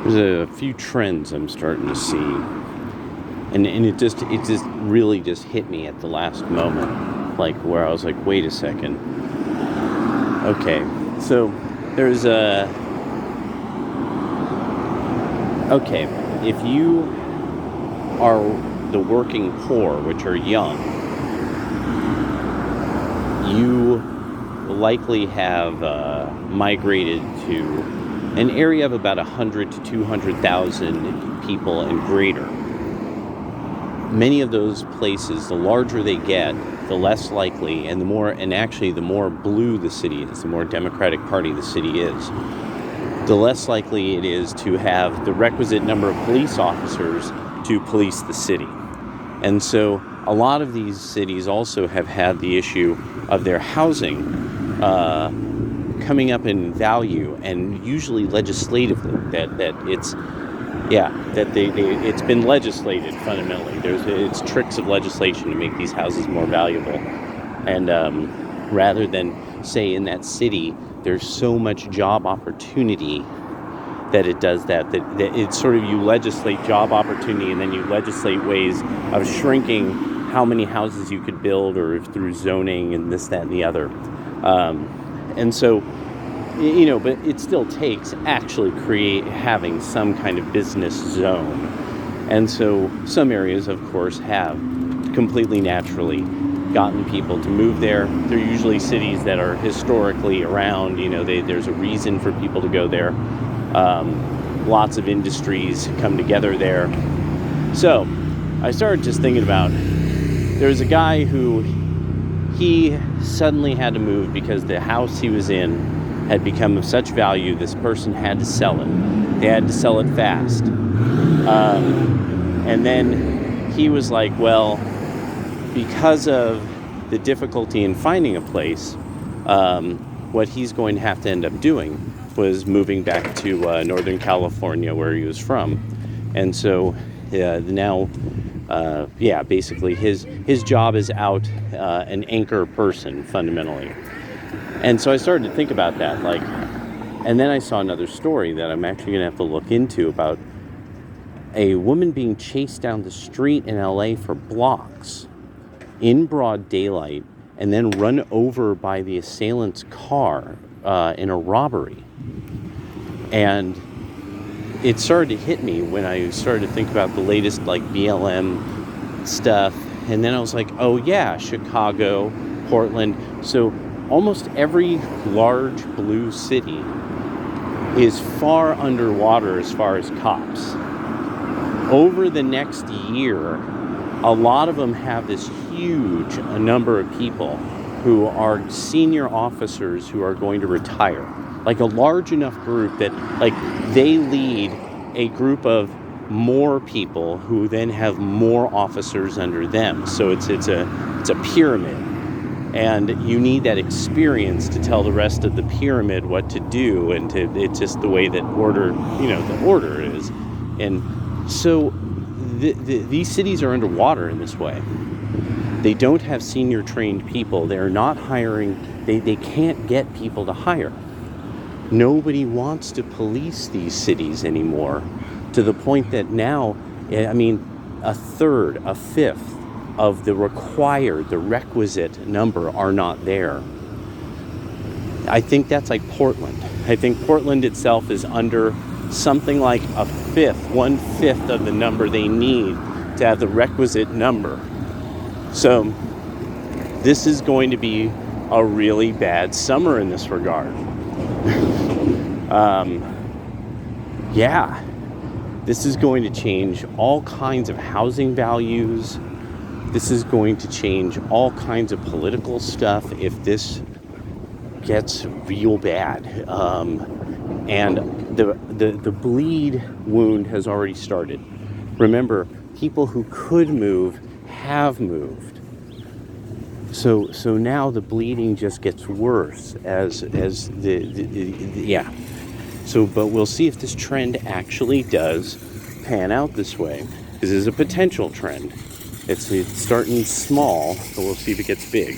there's a few trends I'm starting to see, and it just really just hit me at the last moment, like where I was like, wait a second. Okay, so there's if you are the working poor, which are young, you likely have migrated to an area of about 100 to 200,000 people and greater. Many of those places, the larger they get, the less likely, and the more blue the city is, the more Democratic Party the city is, the less likely it is to have the requisite number of police officers to police the city. And so a lot of these cities also have had the issue of their housing coming up in value, and usually legislatively, it's been legislated fundamentally. It's tricks of legislation to make these houses more valuable. And rather than, say, in that city, there's so much job opportunity that it does that it's sort of, you legislate job opportunity and then you legislate ways of shrinking how many houses you could build, or through zoning and this, that, and the other. And so, but it still takes actually having some kind of business zone. And so some areas, of course, have completely naturally gotten people to move there. They're usually cities that are historically around, there's a reason for people to go there. Lots of industries come together there. So I started just thinking about, there's a guy who, he suddenly had to move because the house he was in had become of such value. This person had to sell it. They had to sell it fast. And then he was like, well, because of the difficulty in finding a place, what he's going to have to end up doing was moving back to Northern California, where he was from. And so now, basically his job is out, an anchor person, fundamentally. And so I started to think about that, and then I saw another story that I'm actually going to have to look into, about a woman being chased down the street in LA for blocks in broad daylight and then run over by the assailant's car in a robbery. And it started to hit me when I started to think about the latest BLM stuff. And then I was like, oh yeah, Chicago, Portland. So almost every large blue city is far underwater as far as cops. Over the next year, a lot of them have this huge number of people who are senior officers who are going to retire. A large enough group that they lead a group of more people who then have more officers under them. So it's a pyramid. And you need that experience to tell the rest of the pyramid what to do, and it's just the way that the order is. And so these cities are underwater in this way. They don't have senior trained people. They're not hiring. They can't get people to hire. Nobody wants to police these cities anymore, to the point that now, a third, a fifth of the requisite number are not there. I think that's like Portland. I think Portland itself is under something like 1/5 of the number they need to have the requisite number. So this is going to be a really bad summer in this regard. This is going to change all kinds of housing values. This is going to change all kinds of political stuff if this gets real bad. And the bleed wound has already started. Remember, people who could move have moved. So now the bleeding just gets worse but we'll see if this trend actually does pan out this way. This is a potential trend. It's starting small, but we'll see if it gets big.